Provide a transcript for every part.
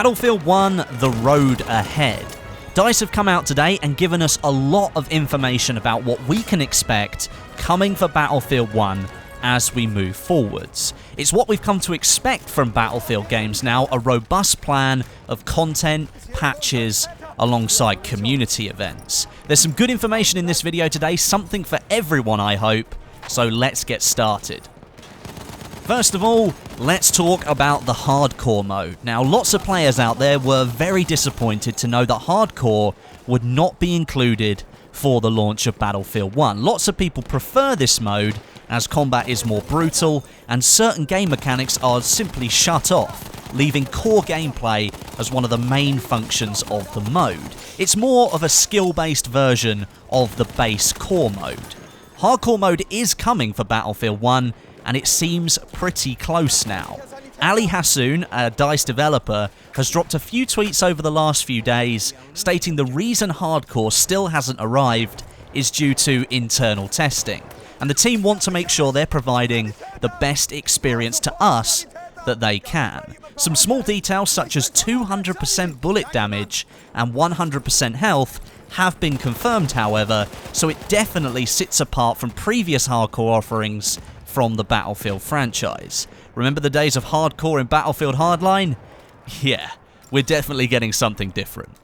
Battlefield 1, the road ahead. DICE have come out today and given us a lot of information about what we can expect coming for Battlefield 1 as we move forwards. It's what we've come to expect from Battlefield games now, a robust plan of content, patches, alongside community events. There's some good information in this video today, something for everyone I hope, so let's get started. First of all, let's talk about the hardcore mode. Now, lots of players out there were very disappointed to know that hardcore would not be included for the launch of Battlefield 1. Lots of people prefer this mode as combat is more brutal and certain game mechanics are simply shut off, leaving core gameplay as one of the main functions of the mode. It's more of a skill-based version of the base core mode. Hardcore mode is coming for Battlefield 1, and it seems pretty close now. Ali Hassoun, a DICE developer, has dropped a few tweets over the last few days stating the reason hardcore still hasn't arrived is due to internal testing, and the team want to make sure they're providing the best experience to us that they can. Some small details such as 200% bullet damage and 100% health have been confirmed, however, so it definitely sits apart from previous hardcore offerings from the Battlefield franchise. Remember the days of hardcore in Battlefield Hardline? Yeah, we're definitely getting something different.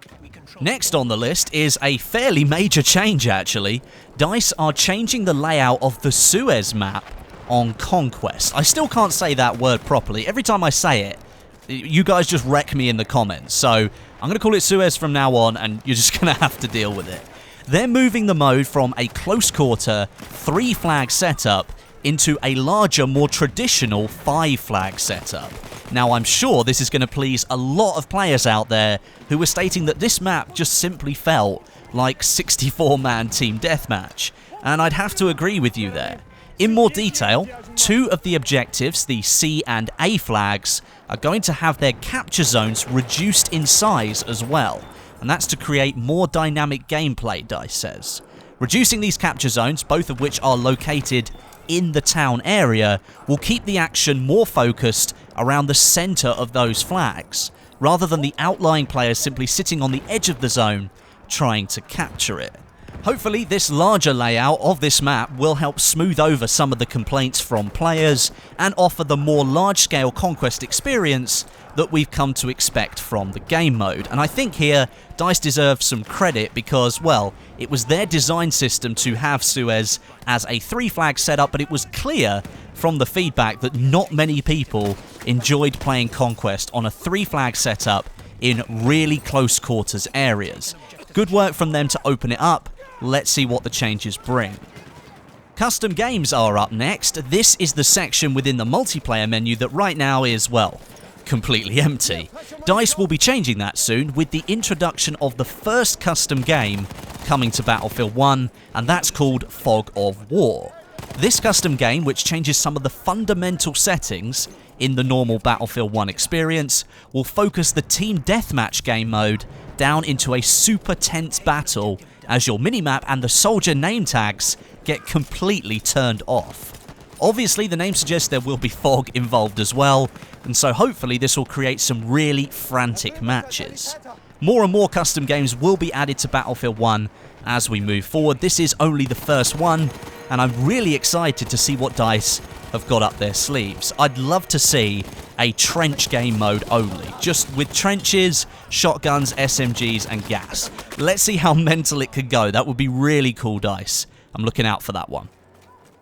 Next on the list is a fairly major change actually. DICE are changing the layout of the Suez map on Conquest. I still can't say that word properly. Every time I say it, you guys just wreck me in the comments. So I'm going to call it Suez from now on, and you're just going to have to deal with it. They're moving the mode from a close quarter 3-flag setup into a larger, more traditional 5-flag setup. Now, I'm sure this is going to please a lot of players out there who were stating that this map just simply felt like 64-man team deathmatch, and I'd have to agree with you there. In more detail, 2 of the objectives, the C and A flags, are going to have their capture zones reduced in size as well, and that's to create more dynamic gameplay, DICE says. Reducing these capture zones, both of which are located in the town area, will keep the action more focused around the center of those flags, rather than the outlying players simply sitting on the edge of the zone trying to capture it. Hopefully, this larger layout of this map will help smooth over some of the complaints from players and offer the more large-scale Conquest experience that we've come to expect from the game mode. And I think here, DICE deserves some credit because, well, it was their design system to have Suez as a 3-flag setup, but it was clear from the feedback that not many people enjoyed playing Conquest on a 3-flag setup in really close quarters areas. Good work from them to open it up. Let's see what the changes bring. Custom games are up next. This is the section within the multiplayer menu that right now is, well, completely empty. DICE will be changing that soon with the introduction of the first custom game coming to Battlefield 1, and that's called Fog of War. This custom game, which changes some of the fundamental settings in the normal Battlefield 1 experience, will focus the team deathmatch game mode down into a super tense battle as your minimap and the soldier name tags get completely turned off. Obviously, the name suggests there will be fog involved as well, and so hopefully this will create some really frantic matches. More and more custom games will be added to Battlefield 1 as we move forward. This is only the first one, and I'm really excited to see what DICE have got up their sleeves. I'd love to see a trench game mode only, just with trenches, shotguns, SMGs, and gas. Let's see how mental it could go. That would be really cool, DICE. I'm looking out for that one.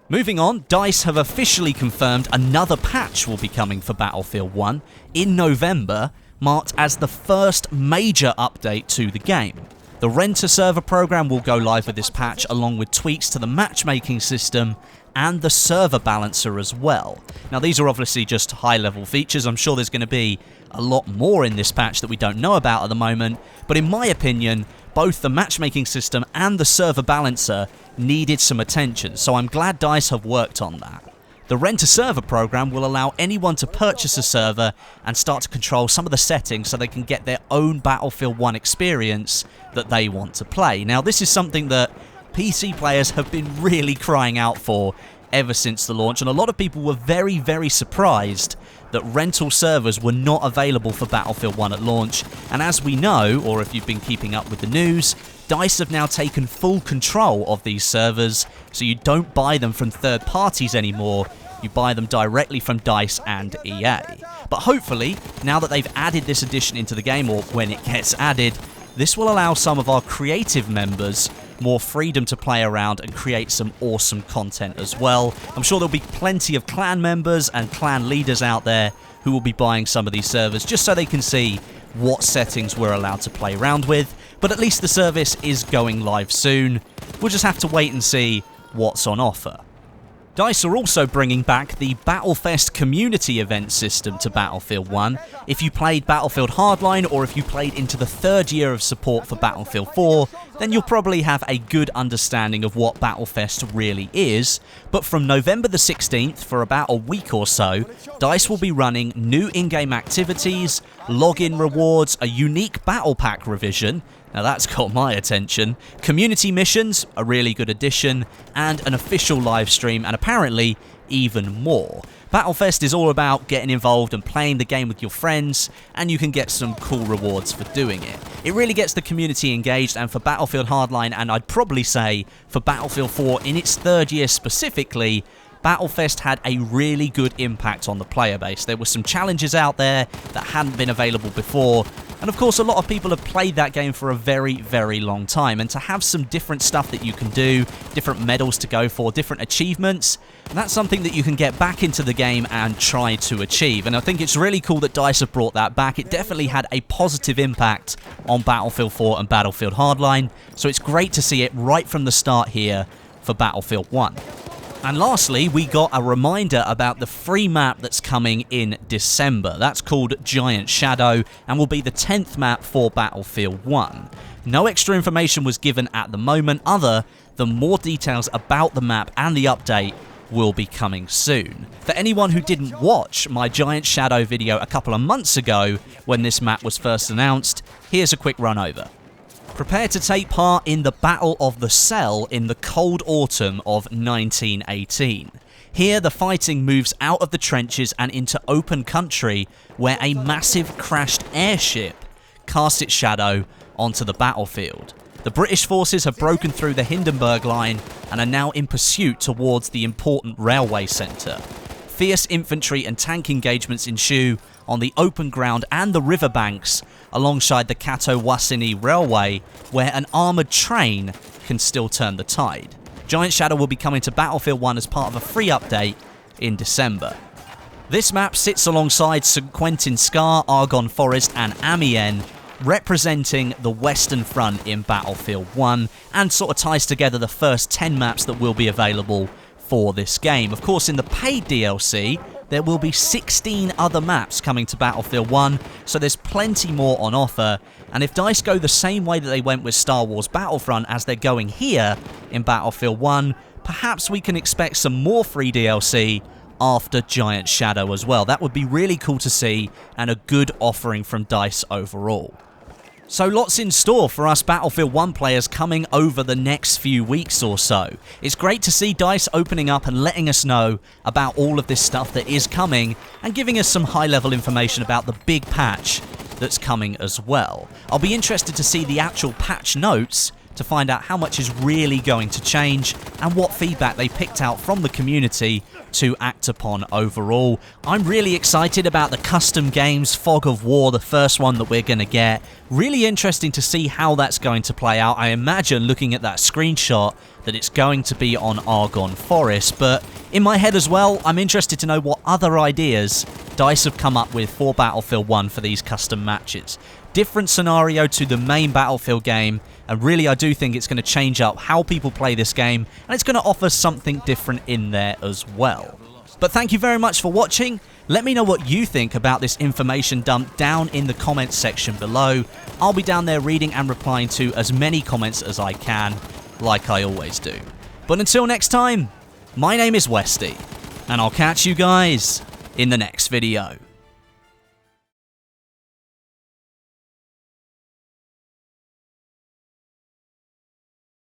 Moving on, DICE have officially confirmed another patch will be coming for Battlefield 1 in November, marked as the first major update to the game. The rent-a-server program will go live with this patch, along with tweaks to the matchmaking system and the server balancer as well. Now, these are obviously just high-level features. I'm sure there's going to be a lot more in this patch that we don't know about at the moment, but in my opinion, both the matchmaking system and the server balancer needed some attention, so I'm glad DICE have worked on that. The rent-a-server program will allow anyone to purchase a server and start to control some of the settings so they can get their own Battlefield 1 experience that they want to play. Now, this is something that PC players have been really crying out for ever since the launch, and a lot of people were very, very surprised that rental servers were not available for Battlefield 1 at launch, and as we know, or if you've been keeping up with the news, DICE have now taken full control of these servers, so you don't buy them from third parties anymore, you buy them directly from DICE and EA. But hopefully, now that they've added this addition into the game, or when it gets added, this will allow some of our creative members more freedom to play around and create some awesome content as well. I'm sure there'll be plenty of clan members and clan leaders out there who will be buying some of these servers just so they can see what settings we're allowed to play around with. But at least the service is going live soon. We'll just have to wait and see what's on offer. DICE are also bringing back the Battlefest community event system to Battlefield 1. If you played Battlefield Hardline or if you played into the third year of support for Battlefield 4, then you'll probably have a good understanding of what Battlefest really is. But from November the 16th, for about a week or so, DICE will be running new in-game activities, login rewards, a unique battle pack revision, now that's got my attention, community missions, a really good addition, and an official live stream, and apparently even more. Battlefest is all about getting involved and playing the game with your friends, and you can get some cool rewards for doing it. It really gets the community engaged, and for Battlefield Hardline, and I'd probably say for Battlefield 4 in its third year specifically, Battlefest had a really good impact on the player base. There were some challenges out there that hadn't been available before, and of course a lot of people have played that game for a very, very long time, and to have some different stuff that you can do, different medals to go for, different achievements, that's something that you can get back into the game and try to achieve, and I think it's really cool that DICE have brought that back. It definitely had a positive impact on Battlefield 4 and Battlefield Hardline, so it's great to see it right from the start here for Battlefield 1. And lastly, we got a reminder about the free map that's coming in December. That's called Giant Shadow and will be the 10th map for Battlefield 1. No extra information was given at the moment other than more details about the map and the update will be coming soon. For anyone who didn't watch my Giant Shadow video a couple of months ago when this map was first announced, here's a quick run over. Prepare to take part in the Battle of the Cell in the cold autumn of 1918. Here, the fighting moves out of the trenches and into open country where a massive crashed airship casts its shadow onto the battlefield. The British forces have broken through the Hindenburg Line and are now in pursuit towards the important railway centre. Fierce infantry and tank engagements ensue on the open ground and the riverbanks alongside the Cato-Wasini Railway, where an armoured train can still turn the tide. Giant Shadow will be coming to Battlefield 1 as part of a free update in December. This map sits alongside St Quentin Scar, Argonne Forest and Amiens, representing the Western Front in Battlefield 1, and sort of ties together the first 10 maps that will be available for this game. Of course, in the paid DLC, there will be 16 other maps coming to Battlefield 1, so there's plenty more on offer, and if DICE go the same way that they went with Star Wars Battlefront as they're going here in Battlefield 1, perhaps we can expect some more free DLC after Giant Shadow as well. That would be really cool to see, and a good offering from DICE overall. So lots in store for us Battlefield 1 players coming over the next few weeks or so. It's great to see DICE opening up and letting us know about all of this stuff that is coming and giving us some high-level information about the big patch that's coming as well. I'll be interested to see the actual patch notes to find out how much is really going to change and what feedback they picked out from the community to act upon overall. I'm really excited about the custom games, Fog of War, the first one that we're going to get. Really interesting to see how that's going to play out. I imagine, looking at that screenshot, that it's going to be on Argonne Forest, but in my head as well, I'm interested to know what other ideas DICE have come up with for Battlefield 1 for these custom matches. Different scenario to the main Battlefield game, and really I do think it's going to change up how people play this game, and it's going to offer something different in there as well. But thank you very much for watching. Let me know what you think about this information dump down in the comments section below. I'll be down there reading and replying to as many comments as I can, like I always do. But until next time, my name is Westie, and I'll catch you guys in the next video.